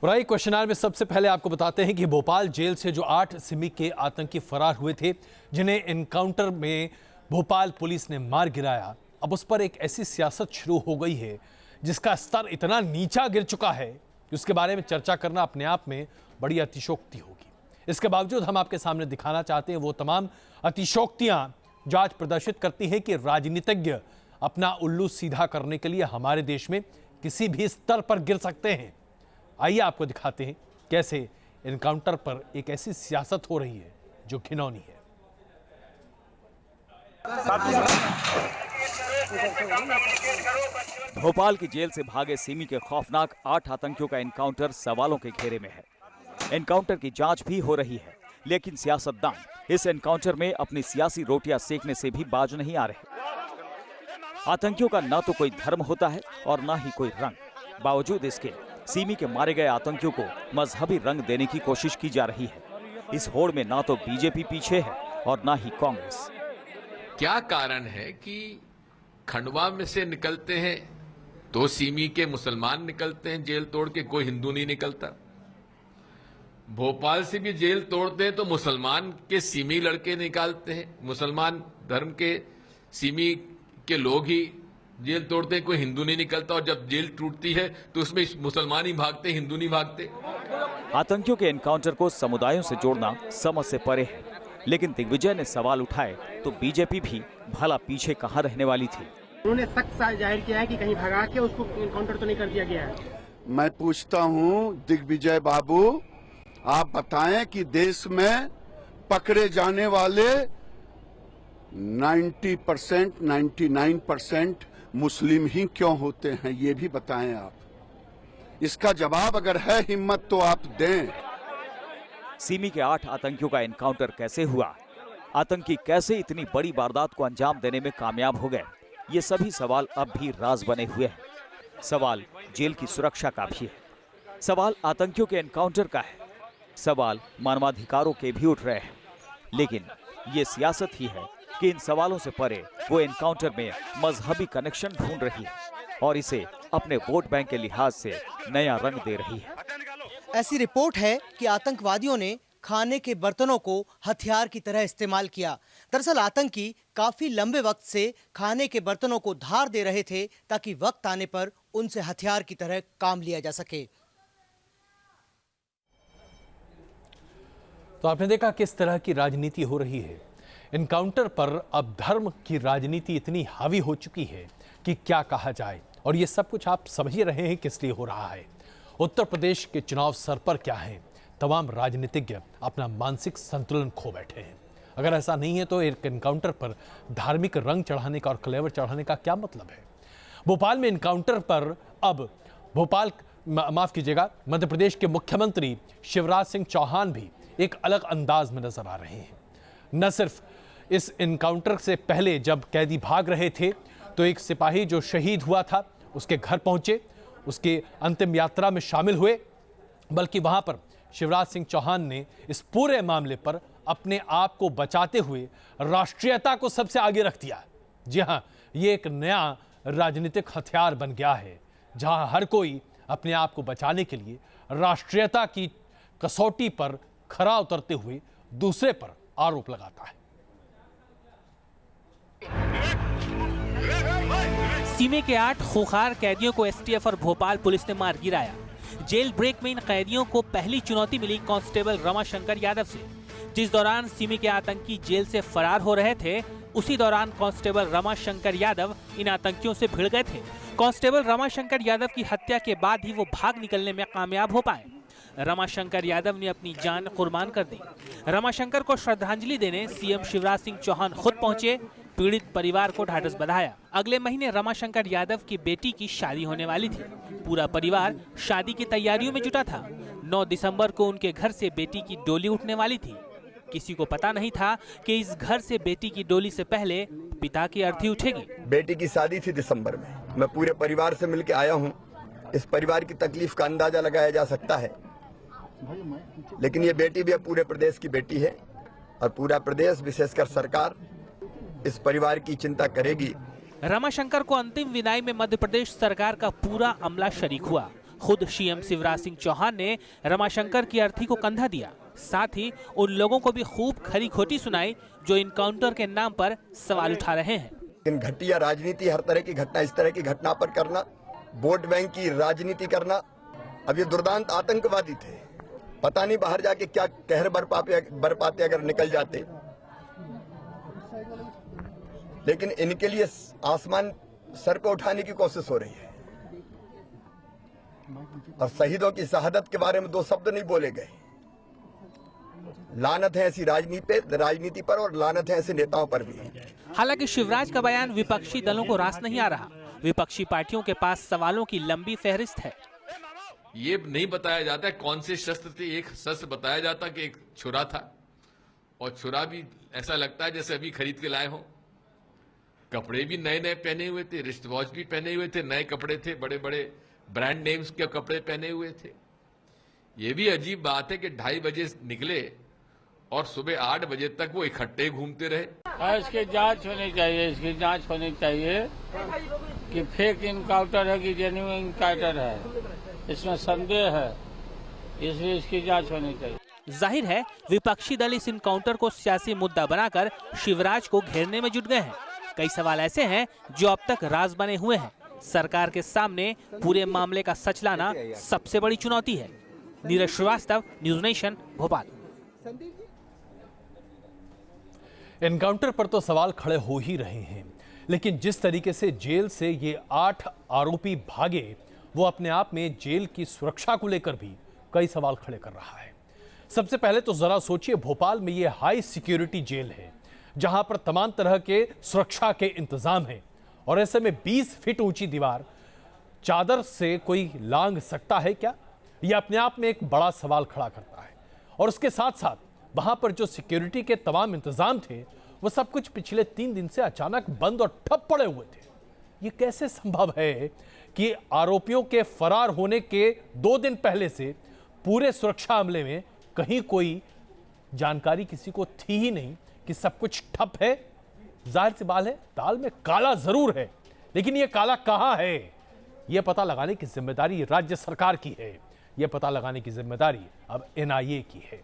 और question our में सबसे पहले आपको बताते हैं कि भोपाल जेल से जो 8 सिमी के आतंकी फरार हुए थे, जिन्हें एनकाउंटर में भोपाल पुलिस ने मार गिराया, अब उस पर एक ऐसी सियासत शुरू हो गई है जिसका स्तर इतना नीचा गिर चुका है कि उसके बारे में चर्चा करना अपने आप में बड़ी अतिशयोक्ति होगी। इसके बावजूद हम आपके सामने दिखाना चाहते हैं वो तमाम अतिशयोक्तियां जो आज प्रदर्शित करती हैं कि राजनीतिज्ञ अपना उल्लू सीधा करने के लिए हमारे देश में किसी भी स्तर पर गिर सकते हैं। आइए आपको दिखाते हैं कैसे एनकाउंटर पर एक ऐसी सियासत हो रही है जो घिनौनी है। भोपाल की जेल से भागे सिमी के खौफनाक 8 आतंकियों का एनकाउंटर सवालों के घेरे में है। एनकाउंटर की जांच भी हो रही है, लेकिन सियासतदान इस एनकाउंटर में अपनी सियासी रोटियां सेकने से भी बाज नहीं आ रहे। आतंकियों का न तो कोई धर्म होता है और न ही कोई रंग। बावजूद इसके सिमी के मारे गए आतंकियों को मजहबी रंग देने की कोशिश की जा रही है। इस होड़ में ना तो बीजेपी पीछे है और ना ही कांग्रेस। क्या कारण है कि खंडवा में से निकलते हैं तो सिमी के मुसलमान निकलते हैं जेल तोड़ के, कोई हिंदू नहीं निकलता। भोपाल से भी जेल तोड़ते हैं तो मुसलमान के सिमी लड़के निकालते हैं, मुसलमान धर्म के सिमी के लोग ही जेल तोड़ते हैं, कोई हिंदू नहीं निकलता। और जब जेल टूटती है तो उसमें मुसलमान ही भागते, हिंदू नहीं भागते। आतंकियों के एनकाउंटर को समुदायों से जोड़ना समझ से परे है, लेकिन दिग्विजय ने सवाल उठाए तो बीजेपी भी भला पीछे कहां रहने वाली थी। उन्होंने सख्त साज जाहिर किया है कि कहीं भगा के उसको एनकाउंटर तो नहीं कर दिया गया है। मैं पूछता हूं दिग्विजय बाबू, आप बताएं कि देश में पकड़े जाने वाले 90%, 99% मुस्लिम ही क्यों होते हैं, ये भी बताएं आप। इसका जवाब अगर है हिम्मत तो आप दें। सिमी के 8 आतंकियों का एनकाउंटर कैसे हुआ? आतंकी कैसे इतनी बड़ी वारदात को अंजाम देने में कामयाब हो गए? ये सभी सवाल अब भी राज बने हुए हैं। सवाल जेल की सुरक्षा का भी है, सवाल आतंकियों के एनकाउंटर का है, सवाल मानवाधिकारों के भी उठ रहे हैं। लेकिन ये सियासत ही है कि इन सवालों से परे वो एनकाउंटर में मजहबी कनेक्शन ढूंढ रही है और इसे अपने वोट बैंक के लिहाज से नया रंग दे रही है। ऐसी रिपोर्ट है कि आतंकवादियों ने खाने के बर्तनों को हथियार की तरह इस्तेमाल किया। दरअसल आतंकी काफी लंबे वक्त से खाने के बर्तनों को धार दे रहे थे ताकि वक्त आने पर उनसे हथियार की तरह काम लिया जा सके। तो आपने देखा किस तरह की राजनीति हो रही है। एनकाउंटर पर अब धर्म की राजनीति इतनी हावी हो चुकी है कि क्या कहा जाए, और ये सब कुछ आप समझ ही रहे हैं किस लिए हो रहा है। उत्तर प्रदेश के चुनाव सर पर क्या है, तमाम राजनीतिज्ञ अपना मानसिक संतुलन खो बैठे हैं। अगर ऐसा नहीं है तो एक एनकाउंटर पर धार्मिक रंग चढ़ाने का और क्लेवर चढ़ाने का क्या मतलब है। भोपाल में एनकाउंटर पर अब माफ कीजिएगा, मध्य प्रदेश के मुख्यमंत्री शिवराज सिंह चौहान भी एक अलग अंदाज में नजर आ रहे हैं। न सिर्फ इस एनकाउंटर से पहले जब कैदी भाग रहे थे तो एक सिपाही जो शहीद हुआ था उसके घर पहुंचे, उसके अंतिम यात्रा में शामिल हुए, बल्कि वहां पर शिवराज सिंह चौहान ने इस पूरे मामले पर अपने आप को बचाते हुए राष्ट्रीयता को सबसे आगे रख दिया। जी हां, ये एक नया राजनीतिक हथियार बन गया है जहां हर कोई अपने आप को बचाने के लिए राष्ट्रीयता की कसौटी पर खरा उतरते हुए दूसरे पर आरोप लगाता है। सीमे के 8 खूंखार कैदियों को एसटीएफ और भोपाल पुलिस ने मार गिराया। जेल ब्रेक में इन कैदियों को पहली चुनौती मिली कांस्टेबल रमाशंकर यादव से। जिस दौरान सीमे के आतंकी जेल से फरार हो रहे थे, उसी दौरान कांस्टेबल रमाशंकर यादव इन आतंकियों से भिड़ गए थे। कांस्टेबल रमाशंकर यादव की हत्या के बाद ही वो भाग निकलने में कामयाब हो पाए। रमाशंकर यादव ने अपनी जान कुर्बान कर दी। रमाशंकर को श्रद्धांजलि देने सीएम शिवराज सिंह चौहान खुद पहुंचे, पीड़ित परिवार को ढाढस बधाया। अगले महीने रमाशंकर यादव की बेटी की शादी होने वाली थी। पूरा परिवार शादी की तैयारियों में जुटा था। 9 दिसंबर को उनके घर से बेटी की डोली उठने वाली थी। किसी को पता नहीं था कि इस घर से बेटी की डोली से पहले पिता की अर्थी उठेगी। बेटी की शादी थी दिसंबर में। मैं पूरे परिवार से मिलकर आया हूँ। इस परिवार की तकलीफ का अंदाजा लगाया जा सकता है, लेकिन ये बेटी भी पूरे प्रदेश की बेटी है और पूरा प्रदेश, विशेषकर सरकार, इस परिवार की चिंता करेगी। रमाशंकर को अंतिम विदाई में मध्य प्रदेश सरकार का पूरा अमला शरीक हुआ। खुद सीएम शिवराज सिंह चौहान ने रमाशंकर की अर्थी को कंधा दिया, साथ ही उन लोगों को भी खूब खरी खोटी सुनाई जो इनकाउंटर के नाम पर सवाल उठा रहे हैं। इन घटिया राजनीति, हर तरह की घटना, इस तरह की घटना पर करना, वोट बैंक की राजनीति करना। अब ये दुर्दांत आतंकवादी थे, पता नहीं बाहर जाके क्या कहर बरपाते अगर निकल जाते, लेकिन इनके लिए आसमान सर पे उठाने की कोशिश हो रही है। और शहीदों की शहादत के बारे में दो शब्द नहीं बोले गए। लानत है ऐसी राजनीति पर और लानत है ऐसे नेताओं पर भी। हालांकि शिवराज का बयान विपक्षी दलों को रास नहीं आ रहा। विपक्षी पार्टियों के पास सवालों की लंबी फहरिस्त है। ये नहीं बताया जाता कौन से शस्त्र थे। एक शस्त्र बताया जाता कि एक छुरा था, और छुरा भी ऐसा लगता है जैसे अभी खरीद के लाए हो। कपड़े भी नए नए पहने हुए थे, रिस्ट वॉच भी पहने हुए थे, नए कपड़े थे, बड़े बड़े ब्रांड नेम्स के कपड़े पहने हुए थे। ये भी अजीब बात है कि 2:30 बजे निकले और सुबह 8 बजे तक वो इकट्ठे घूमते रहे। इसकी जांच होनी चाहिए, इसकी जांच होनी चाहिए कि फेक इनकाउंटर है कि जेन्युइन इनकाउंटर है, इसमें संदेह है, इसलिए इसकी जांच होनी चाहिए। जाहिर है विपक्षी दल इस इनकाउंटर को सियासी मुद्दा बनाकर शिवराज को घेरने में जुट गए हैं। कई सवाल ऐसे हैं जो अब तक राज बने हुए हैं। सरकार के सामने पूरे मामले का सच लाना सबसे बड़ी चुनौती है। Neeraj Srivastava, News Nation, Bhopal. Encounter पर तो सवाल खड़े हो ही रहे हैं, लेकिन जिस तरीके से जेल से ये 8 आरोपी भागे, वो अपने आप में जेल की सुरक्षा को लेकर भी कई सवाल खड़े कर रहा है। सबसे पहले तो जरा सोचिए, भोपाल में ये हाई सिक्योरिटी जेल है जहां पर तमाम तरह के सुरक्षा के इंतजाम हैं, और ऐसे में 20 फीट ऊंची दीवार चादर से कोई लांघ सकता है क्या? यह अपने आप में एक बड़ा सवाल खड़ा करता है। और उसके साथ साथ वहां पर जो सिक्योरिटी के तमाम इंतजाम थे, वो सब कुछ पिछले 3 दिन से अचानक बंद और ठप पड़े हुए थे। ये कैसे संभव है कि आरोपियों के फरार होने के 2 दिन पहले से पूरे सुरक्षा अमले में कहीं कोई जानकारी किसी को थी ही नहीं कि सब कुछ ठप है? जाहिर सी बात है, दाल में काला जरूर है, लेकिन यह काला कहां है, यह पता लगाने की जिम्मेदारी राज्य सरकार की है। यह पता लगाने की जिम्मेदारी अब NIA की है।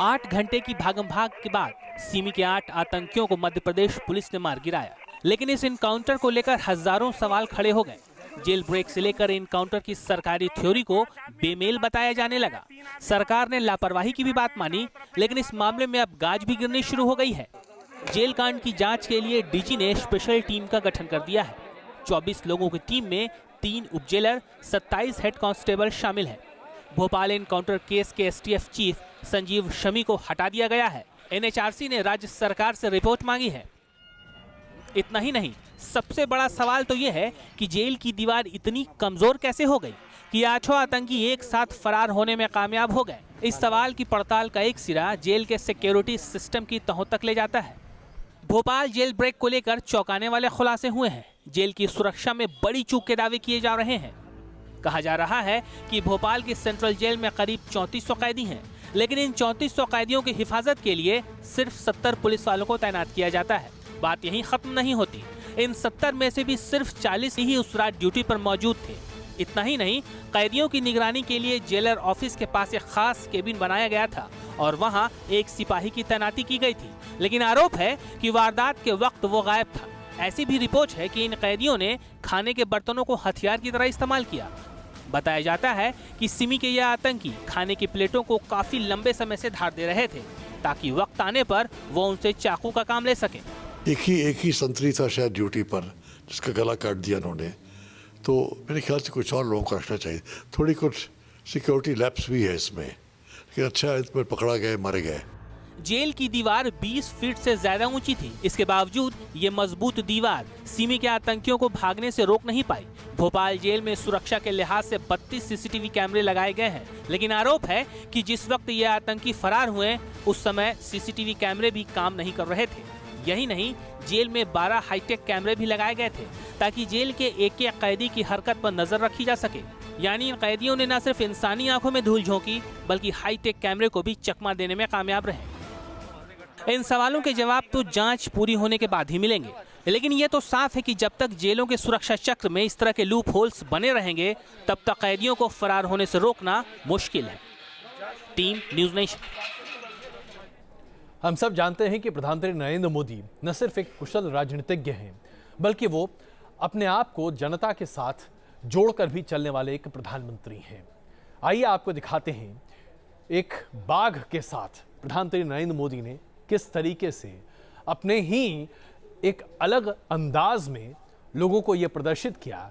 8 घंटे की भागम भाग के बाद सिमी के 8 आतंकियों को मध्य प्रदेश पुलिस ने मार गिराया, लेकिन इस इनकाउंटर को लेकर हजारों सवाल खड़े हो गए। जेल ब्रेक से लेकर इनकाउंटर की सरकारी थ्योरी को बेमेल बताया जाने लगा। सरकार ने लापरवाही की भी बात मानी, लेकिन इस मामले में अब गाज भी गिरनी शुरू हो गई है। जेल कांड की जांच के लिए डीजी ने स्पेशल टीम का गठन कर दिया है। 24 लोगों की टीम में 3 उप जेलर, 27 हेड कांस्टेबल शामिल हैं। भोपाल एनकाउंटर केस के STF चीफ संजीव शमी को हटा दिया गया है। NHRC ने राज्य सरकार से रिपोर्ट मांगी है। इतना ही नहीं, सबसे बड़ा सवाल तो यह है कि जेल की दीवार इतनी कमजोर कैसे हो गई कि 8 आतंकी एक साथ फरार होने में कामयाब हो गए। इस सवाल की पड़ताल का एक सिरा जेल के सिक्योरिटी सिस्टम की तहों तक ले जाता है। भोपाल जेल ब्रेक को लेकर चौंकाने वाले खुलासे हुए हैं। जेल की सुरक्षा में बड़ी चूक के दावे किए जा रहे हैं। कहा जा रहा है कि भोपाल की सेंट्रल जेल में करीब 3400 कैदी हैं, लेकिन इन 3400 कैदियों की हिफाजत के लिए सिर्फ 70 पुलिस वालों को तैनात किया जाता है। बात यहीं खत्म नहीं होती, इन 70 में से भी सिर्फ 40 ही उस रात ड्यूटी पर मौजूद थे। इतना ही नहीं, कैदियों की निगरानी के लिए जेलर ऑफिस के पास एक खास केबिन बनाया गया था और वहां एक सिपाही की तैनाती की गई थी, लेकिन आरोप है कि वारदात के वक्त वो गायब था। ऐसी भी रिपोर्ट है कि इन कैदियों ने खाने के बर्तनों को हथियार की तरह इस्तेमाल किया। बताया जाता है कि सिमी के यह आतंकी खाने की प्लेटों को काफी लंबे समय से धार दे रहे थे, ताकि वक्त आने पर वो उनसे चाकू का काम ले सके। एक ही संतरी था शायद ड्यूटी पर, जिसका गला काट दिया उन्होंने। तो मेरे ख्याल से कुछ और लोगों को रखना चाहिए। थोड़ी कुछ सिक्योरिटी लैप्स भी है इसमें, लेकिन अच्छा इस पर पकड़ा गए, मारे गए। जेल की दीवार 20 फीट से ज्यादा ऊंची थी। इसके बावजूद ये मजबूत दीवार सिमी के आतंकियों को भागने से रोक नहीं पाई। भोपाल जेल में सुरक्षा के लिहाज से 32 CCTV कैमरे लगाए गए हैं, लेकिन आरोप है कि जिस वक्त ये आतंकी फरार हुए उस समय CCTV कैमरे भी काम नहीं कर रहे थे। यही नहीं, जेल में 12 हाईटेक कैमरे भी लगाए गए थे, ताकि जेल के एक एक कैदी की हरकत पर नजर रखी जा सके। यानी इन कैदियों ने न सिर्फ इंसानी आंखों में धूल झोंकी, बल्कि हाईटेक कैमरे को भी चकमा देने में कामयाब रहे। इन सवालों के जवाब तो जांच पूरी होने के बाद ही मिलेंगे। लेकिन ये तो साफ है कि जब तक जेलों के सुरक्षा चक्र में इस तरह के लूप होल्स बने रहेंगे, तब तक कैदियों को फरार होने से रोकना मुश्किल है। Team news nation. हम सब जानते हैं कि प्रधानमंत्री नरेंद्र मोदी न सिर्फ एक कुशल राजनीतिज्ञ हैं, बल्कि वो अपने आप को जनता के साथ जोड़कर भी चलने वाले एक प्रधानमंत्री हैं। आइए आपको दिखाते हैं एक बाघ के साथ प्रधानमंत्री नरेंद्र मोदी ने किस तरीके से अपने ही एक अलग अंदाज में लोगों को यह प्रदर्शित किया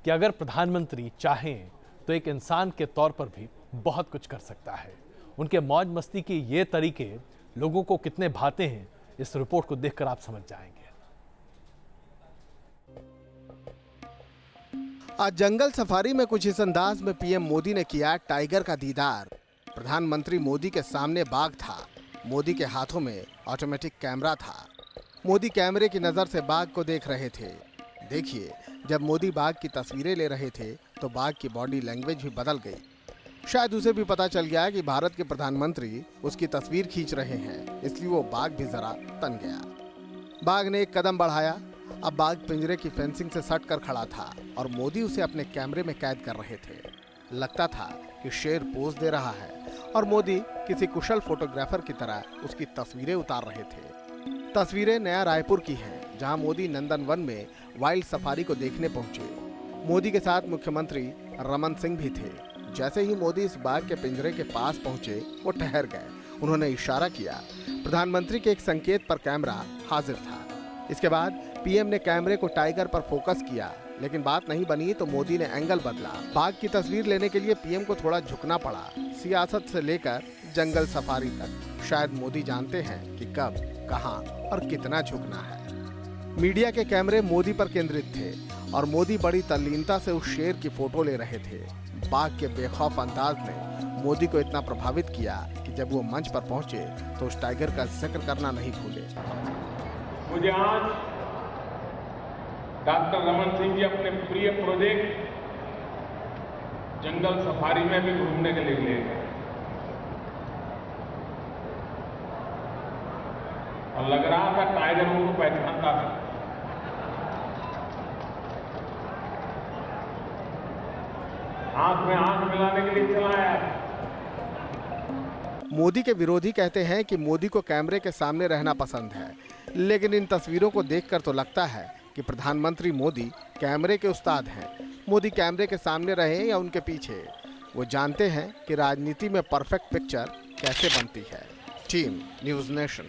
कि अगर प्रधानमंत्री चाहें तो एक इंसान के तौर पर भी बहुत कुछ कर सकता है। उनके मौज मस्ती के ये तरीके लोगों को कितने भाते हैं, इस रिपोर्ट को देखकर आप समझ जाएंगे। आज जंगल सफारी में कुछ इस अंदाज में पीएम मोदी ने किया टाइगर का दीदार। प्रधानमंत्री मोदी के सामने बाघ था, मोदी के हाथों में ऑटोमेटिक कैमरा था। मोदी कैमरे की नजर से बाघ को देख रहे थे। देखिए, जब मोदी बाघ की तस्वीरें ले रहे थे तो बाघ की बॉडी लैंग्वेज भी बदल गई। शायद उसे भी पता चल गया कि भारत के प्रधानमंत्री उसकी तस्वीर खींच रहे हैं, इसलिए वो बाघ भी जरा तन गया। बाघ ने एक कदम बढ़ाया। अब बाघ पिंजरे की फेंसिंग से सट कर खड़ा था और मोदी उसे अपने कैमरे में कैद कर रहे थे। लगता था कि शेर पोज दे रहा है और मोदी किसी कुशल फोटोग्राफर की तरह उसकी तस्वीरें उतार रहे थे। तस्वीरें नया रायपुर की हैं, जहां मोदी नंदनवन में वाइल्ड सफारी को देखने पहुंचे। मोदी के साथ मुख्यमंत्री रमन सिंह भी थे। जैसे ही मोदी इस बाघ के पिंजरे के पास पहुंचे, वो ठहर गए। उन्होंने इशारा किया। प्रधानमंत्री के एक संकेत पर कैमरा हाजिर था। इसके बाद पीएम ने कैमरे को टाइगर पर फोकस किया, लेकिन बात नहीं बनी तो मोदी ने एंगल बदला। बाघ की तस्वीर लेने के लिए पीएम को थोड़ा झुकना पड़ा। सियासत से लेकर जंगल सफारी तक शायद मोदी जानते हैं कि कब, कहां और कितना झुकना है। मीडिया के कैमरे मोदी पर केंद्रित थे और मोदी बड़ी तल्लीनता से उस शेर की फोटो ले रहे थे। बाघ के बेखौफ अंदाज ने मोदी को इतना प्रभावित किया कि जब वो मंच पर पहुंचे तो उस टाइगर का जिक्र करना नहीं भूले। मुझे आज डॉक्टर रमन सिंह जी अपने प्रिय प्रोजेक्ट जंगल सफारी में भी घूमने के लिए ले गए और लग रहा था टाइगर उनको पहचानता था। आंख में आंख मिलाने के लिए चला आया। मोदी के विरोधी कहते हैं कि मोदी को कैमरे के सामने रहना पसंद है, लेकिन इन तस्वीरों को देखकर तो लगता है कि प्रधानमंत्री मोदी कैमरे के उस्ताद हैं। मोदी कैमरे के सामने रहे या उनके पीछे, वो जानते हैं कि राजनीति में परफेक्ट पिक्चर कैसे बनती है। Team news nation.